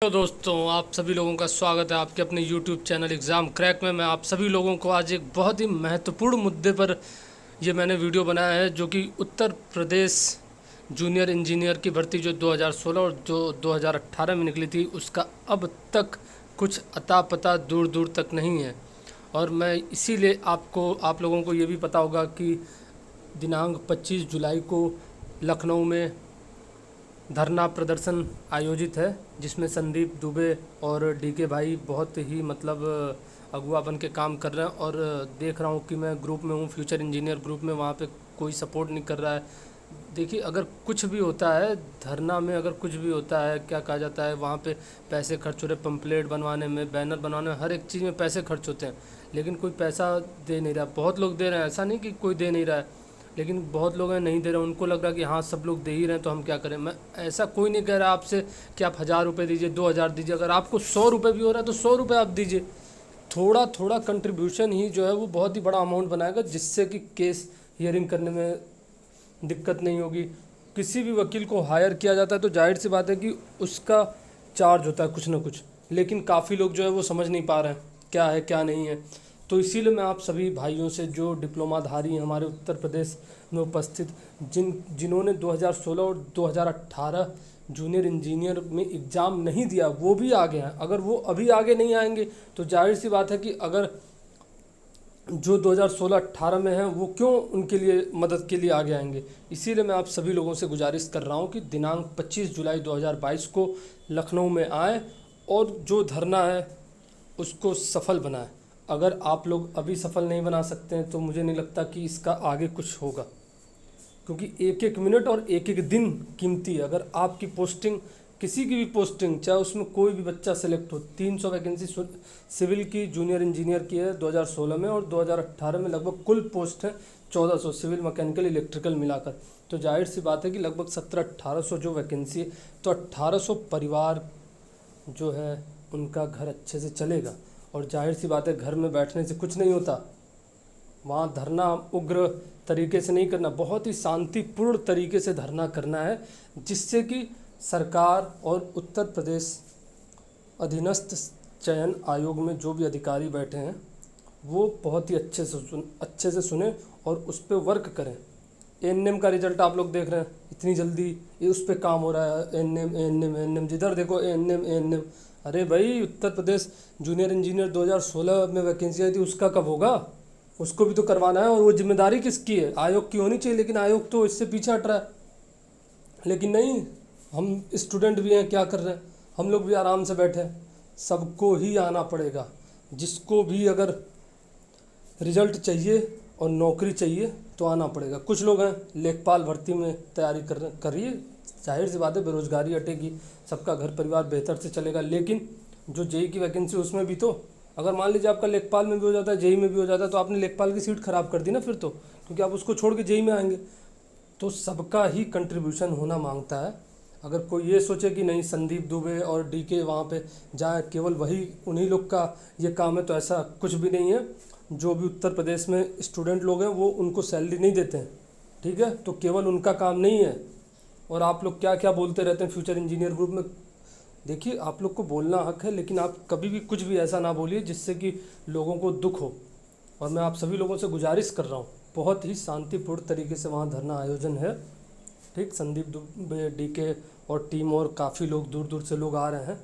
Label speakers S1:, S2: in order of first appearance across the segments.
S1: Hello दोस्तों, आप सभी लोगों का स्वागत है आपके अपने YouTube चैनल एग्ज़ाम क्रैक में। मैं आप सभी लोगों को आज एक बहुत ही महत्वपूर्ण मुद्दे पर ये मैंने वीडियो बनाया है, जो कि उत्तर प्रदेश जूनियर इंजीनियर की भर्ती जो 2016 और जो 2018 में निकली थी, उसका अब तक कुछ अता पता दूर दूर तक नहीं है। और मैं इसीलिए आप लोगों को ये भी पता होगा कि दिनांक 25 जुलाई को लखनऊ में धरना प्रदर्शन आयोजित है, जिसमें संदीप दुबे और डीके भाई बहुत ही अगुवा बन के काम कर रहे हैं। और देख रहा हूँ कि मैं ग्रुप में हूँ, फ्यूचर इंजीनियर ग्रुप में, वहाँ पे कोई सपोर्ट नहीं कर रहा है। देखिए, अगर कुछ भी होता है धरना में, अगर कुछ भी होता है, क्या कहा जाता है, वहाँ पे पैसे खर्च हो रहे, पंपलेट बनवाने में, बैनर बनवाने में, हर एक चीज़ में पैसे खर्च होते हैं, लेकिन कोई पैसा दे नहीं रहा। बहुत लोग दे रहे हैं, ऐसा नहीं कि कोई दे नहीं रहा है, लेकिन बहुत लोग हैं नहीं दे रहे। उनको लग रहा है कि हाँ सब लोग दे ही रहे हैं तो हम क्या करें। मैं ऐसा कोई नहीं कह रहा आपसे कि आप 1000 रुपये दीजिए, 2000 दीजिए। अगर आपको 100 रुपये भी हो रहा है तो 100 रुपये आप दीजिए। थोड़ा थोड़ा कंट्रीब्यूशन ही जो है वो बहुत ही बड़ा अमाउंट बनाएगा, जिससे कि केस हियरिंग करने में दिक्कत नहीं होगी। किसी भी वकील को हायर किया जाता है तो जाहिर सी बात है कि उसका चार्ज होता है कुछ ना कुछ, लेकिन काफ़ी लोग जो है वो समझ नहीं पा रहे हैं क्या है क्या नहीं है। तो इसीलिए मैं आप सभी भाइयों से, जो डिप्लोमाधारी हैं हमारे उत्तर प्रदेश में उपस्थित, जिन्होंने 2016 और 2018 जूनियर इंजीनियर में एग्ज़ाम नहीं दिया, वो भी आगे हैं। अगर वो अभी आगे नहीं आएंगे तो जाहिर सी बात है कि अगर जो 2016-18 में हैं वो क्यों उनके लिए मदद के लिए आगे आएंगे। इसीलिए मैं आप सभी लोगों से गुजारिश कर रहा हूं कि दिनांक 25 जुलाई 2022 को लखनऊ में आएँ और जो धरना है उसको सफल बनाएं। अगर आप लोग अभी सफल नहीं बना सकते हैं तो मुझे नहीं लगता कि इसका आगे कुछ होगा, क्योंकि एक एक मिनट और एक एक दिन कीमती है। अगर आपकी पोस्टिंग, किसी की भी पोस्टिंग, चाहे उसमें कोई भी बच्चा सेलेक्ट हो, 300 वैकेंसी सिविल की जूनियर इंजीनियर की है 2016 में, और 2018 में लगभग कुल पोस्ट है 1400, सिविल मैकेनिकल इलेक्ट्रिकल मिलाकर। तो जाहिर सी बात है कि लगभग 1700-1800 जो वैकेंसी है, तो 1800 परिवार जो है उनका घर अच्छे से चलेगा। और जाहिर सी बात है घर में बैठने से कुछ नहीं होता, वहाँ धरना उग्र तरीके से नहीं करना, बहुत ही शांतिपूर्ण तरीके से धरना करना है, जिससे कि सरकार और उत्तर प्रदेश अधीनस्थ चयन आयोग में जो भी अधिकारी बैठे हैं वो बहुत ही अच्छे से सुने और उस पर वर्क करें। एएनएम का रिजल्ट आप लोग देख रहे हैं, इतनी जल्दी ये उस पर काम हो रहा है। एएनएम एएनएम एएनएम, जिधर देखो एएनएम एएनएम। अरे भाई, उत्तर प्रदेश जूनियर इंजीनियर 2016 में वैकेंसी आई थी, उसका कब होगा? उसको भी तो करवाना है। और वो जिम्मेदारी किसकी है? आयोग की होनी चाहिए, लेकिन आयोग तो इससे पीछे हट रहा है। लेकिन नहीं, हम स्टूडेंट भी हैं, क्या कर रहे हैं, हम लोग भी आराम से बैठे हैं। सबको ही आना पड़ेगा, जिसको भी अगर रिजल्ट चाहिए और नौकरी चाहिए तो आना पड़ेगा। कुछ लोग हैं लेखपाल भर्ती में तैयारी कर रही है, जाहिर सी बात है बेरोजगारी हटेगी, सबका घर परिवार बेहतर से चलेगा। लेकिन जो जेई की वैकेंसी, उसमें भी तो अगर मान लीजिए आपका लेखपाल में भी हो जाता है, जेई में भी हो जाता है, तो आपने लेखपाल की सीट खराब कर दी ना फिर तो, क्योंकि आप उसको छोड़ के जेई में आएंगे। तो सबका ही कंट्रीब्यूशन होना मांगता है। अगर कोई ये सोचे कि नहीं संदीप दुबे और डीके वहाँ पे जाए, केवल वही उन्हीं लोग का ये काम है, तो ऐसा कुछ भी नहीं है। जो भी उत्तर प्रदेश में स्टूडेंट लोग हैं वो उनको सैलरी नहीं देते हैं, ठीक है, तो केवल उनका काम नहीं है। और आप लोग क्या क्या बोलते रहते हैं फ्यूचर इंजीनियर ग्रुप में। देखिए, आप लोग को बोलना हक है, लेकिन आप कभी भी कुछ भी ऐसा ना बोलिए जिससे कि लोगों को दुख हो। और मैं आप सभी लोगों से गुजारिश कर रहा हूँ, बहुत ही शांतिपूर्ण तरीके से वहाँ धरना आयोजन है, ठीक। संदीप दुबे, डीके और टीम और काफ़ी लोग दूर दूर से लोग आ रहे हैं,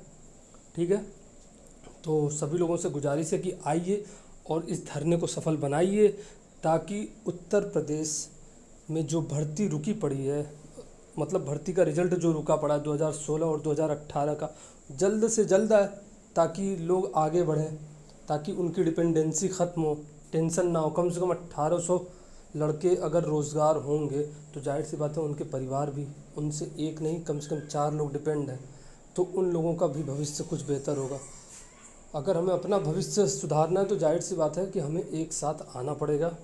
S1: ठीक है। तो सभी लोगों से गुजारिश है कि आइए और इस धरने को सफल बनाइए, ताकि उत्तर प्रदेश में जो भर्ती रुकी पड़ी है, मतलब भर्ती का रिजल्ट जो रुका पड़ा है 2016 और 2018 का, जल्द से जल्द आए, ताकि लोग आगे बढ़ें, ताकि उनकी डिपेंडेंसी ख़त्म हो, टेंशन ना हो। कम से कम 1800 लड़के अगर रोज़गार होंगे तो जाहिर सी बात है उनके परिवार भी, उनसे एक नहीं कम से कम 4 लोग डिपेंड हैं, तो उन लोगों का भी भविष्य कुछ बेहतर होगा। अगर हमें अपना भविष्य सुधारना है तो जाहिर सी बात है कि हमें एक साथ आना पड़ेगा।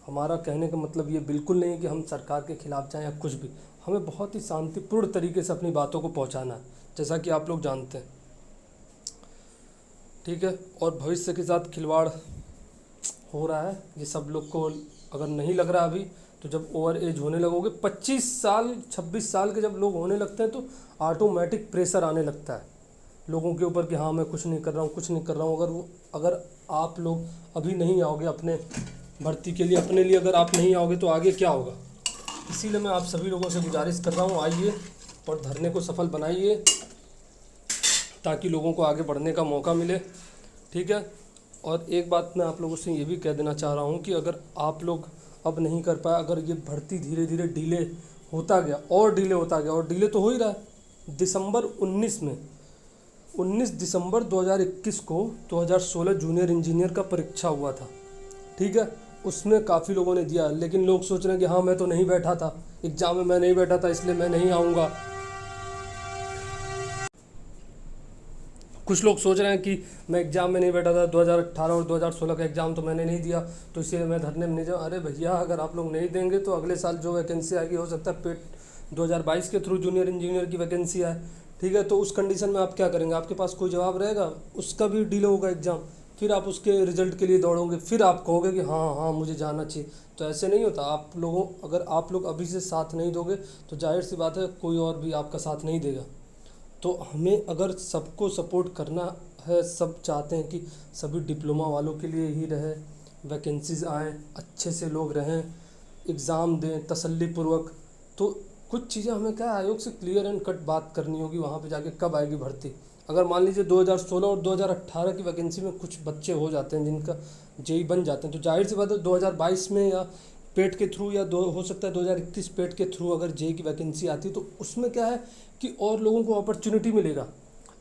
S1: हमारा कहने का मतलब ये बिल्कुल नहीं कि हम सरकार के खिलाफ जाएं या कुछ भी, हमें बहुत ही शांतिपूर्ण तरीके से अपनी बातों को पहुंचाना है, जैसा कि आप लोग जानते हैं, ठीक है। और भविष्य के साथ खिलवाड़ हो रहा है, ये सब लोग को अगर नहीं लग रहा अभी, तो जब ओवर एज होने लगोगे 25 साल 26 साल के जब लोग होने लगते हैं तो ऑटोमेटिक प्रेशर आने लगता है लोगों के ऊपर कि हाँ मैं कुछ नहीं कर रहा हूँ, कुछ नहीं कर रहा हूँ। अगर आप लोग अभी नहीं आओगे अपने भर्ती के लिए, अपने लिए अगर आप नहीं आओगे तो आगे क्या होगा। इसीलिए मैं आप सभी लोगों से गुजारिश कर रहा हूँ, आइए और धरने को सफल बनाइए ताकि लोगों को आगे बढ़ने का मौका मिले, ठीक है। और एक बात मैं आप लोगों से ये भी कह देना चाह रहा हूँ कि अगर आप लोग अब नहीं कर पाए, अगर ये भर्ती धीरे धीरे डिले होता गया और डिले होता गया, और डिले तो हो ही रहा है, दिसंबर 19 दिसंबर 2021 को 2016 जूनियर इंजीनियर का परीक्षा हुआ था, ठीक है। उसमें काफ़ी लोगों ने दिया, लेकिन लोग सोच रहे हैं कि हाँ मैं तो नहीं बैठा था एग्ज़ाम में, मैं नहीं बैठा था इसलिए मैं नहीं आऊँगा। कुछ लोग सोच रहे हैं कि मैं एग्ज़ाम में नहीं बैठा था, 2018 और 2016 का एग्ज़ाम तो मैंने नहीं दिया तो इसलिए मैं धरने में नहीं जाऊँ। अरे भैया, अगर आप लोग नहीं देंगे तो अगले साल जो वैकेंसी आएगी हो सकता है पेट 2022 के थ्रू जूनियर इंजीनियर की वैकेंसी आए, ठीक है। तो उस कंडीशन में आप क्या करेंगे, आपके पास कोई जवाब रहेगा, उसका भी डिले होगा एग्ज़ाम, फिर आप उसके रिजल्ट के लिए दौड़ोगे, फिर आप कहोगे कि हाँ हाँ मुझे जाना चाहिए। तो ऐसे नहीं होता। आप लोगों, अगर आप लोग अभी से साथ नहीं दोगे तो जाहिर सी बात है कोई और भी आपका साथ नहीं देगा। तो हमें अगर सबको सपोर्ट करना है, सब चाहते हैं कि सभी डिप्लोमा वालों के लिए ही रहे, वैकेंसीज आएँ, अच्छे से लोग रहें, एग्ज़ाम दें तसल्लीपूर्वक। तो कुछ चीज़ें हमें क्या आयोग से क्लियर एंड कट बात करनी होगी, वहाँ पे जाके कब आएगी भर्ती। अगर मान लीजिए 2016 और 2018 की वैकेंसी में कुछ बच्चे हो जाते हैं जिनका जेई बन जाते हैं, तो जाहिर सी बात है 2022 में या पेट के थ्रू या हो सकता है 2021 पेट के थ्रू अगर जेई की वैकेंसी आती है तो उसमें क्या है कि और लोगों को अपॉर्चुनिटी मिलेगा।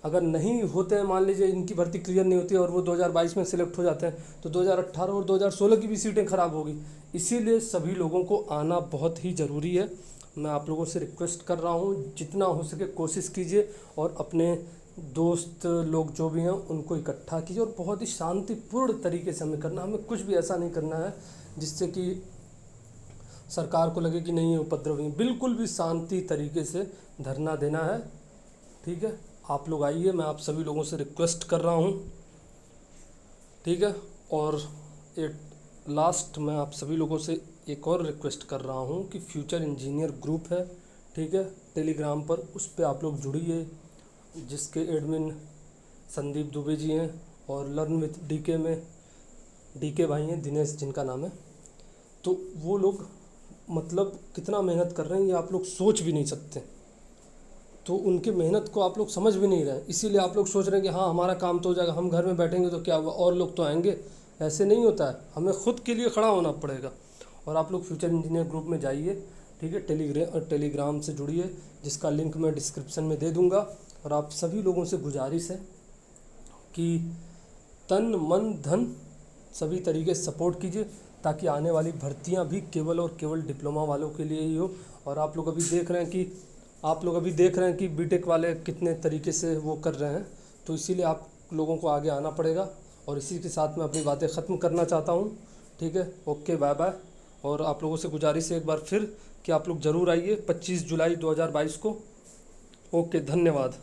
S1: अगर नहीं होते हैं, मान लीजिए इनकी भर्ती क्लियर नहीं होती है और वो 2022 में सिलेक्ट हो जाते हैं तो 2018 और 2016 की भी सीटें ख़राब होगी। इसीलिए सभी लोगों को आना बहुत ही ज़रूरी है। मैं आप लोगों से रिक्वेस्ट कर रहा हूँ, जितना हो सके कोशिश कीजिए और अपने दोस्त लोग जो भी हैं उनको इकट्ठा कीजिए और बहुत ही शांतिपूर्ण तरीके से हमें करना। हमें कुछ भी ऐसा नहीं करना है जिससे कि सरकार को लगे कि नहीं ये उपद्रवी। बिल्कुल भी शांति तरीके से धरना देना है, ठीक है। आप लोग आइए, मैं आप सभी लोगों से रिक्वेस्ट कर रहा हूँ, ठीक है। और एक लास्ट मैं आप सभी लोगों से एक और रिक्वेस्ट कर रहा हूँ कि फ्यूचर इंजीनियर ग्रुप है, ठीक है, टेलीग्राम पर, उस पर आप लोग जुड़िए, जिसके एडमिन संदीप दुबे जी हैं और लर्न विथ डीके में डीके भाई हैं, दिनेश जिनका नाम है। तो वो लोग मतलब कितना मेहनत कर रहे हैं ये आप लोग सोच भी नहीं सकते। तो उनकी मेहनत को आप लोग समझ भी नहीं रहे, इसीलिए आप लोग सोच रहे हैं कि हाँ हमारा काम तो हो जाएगा, हम घर में बैठेंगे तो क्या हुआ, और लोग तो आएंगे। ऐसे नहीं होता है, हमें खुद के लिए खड़ा होना पड़ेगा। और आप लोग फ्यूचर इंजीनियर ग्रुप में जाइए, ठीक है, टेलीग्राम से जुड़िए, जिसका लिंक मैं डिस्क्रिप्शन में दे दूँगा। और आप सभी लोगों से गुजारिश है कि तन मन धन सभी तरीके से सपोर्ट कीजिए ताकि आने वाली भर्तियां भी केवल और केवल डिप्लोमा वालों के लिए ही हो। और आप लोग अभी देख रहे हैं कि बीटेक वाले कितने तरीके से वो कर रहे हैं, तो इसीलिए आप लोगों को आगे आना पड़ेगा। और इसी के साथ मैं अपनी बातें ख़त्म करना चाहता हूँ, ठीक है। Okay, bye bye. और आप लोगों से गुजारिश है एक बार फिर कि आप लोग ज़रूर आइए 25 जुलाई 2022 को। ओके, धन्यवाद।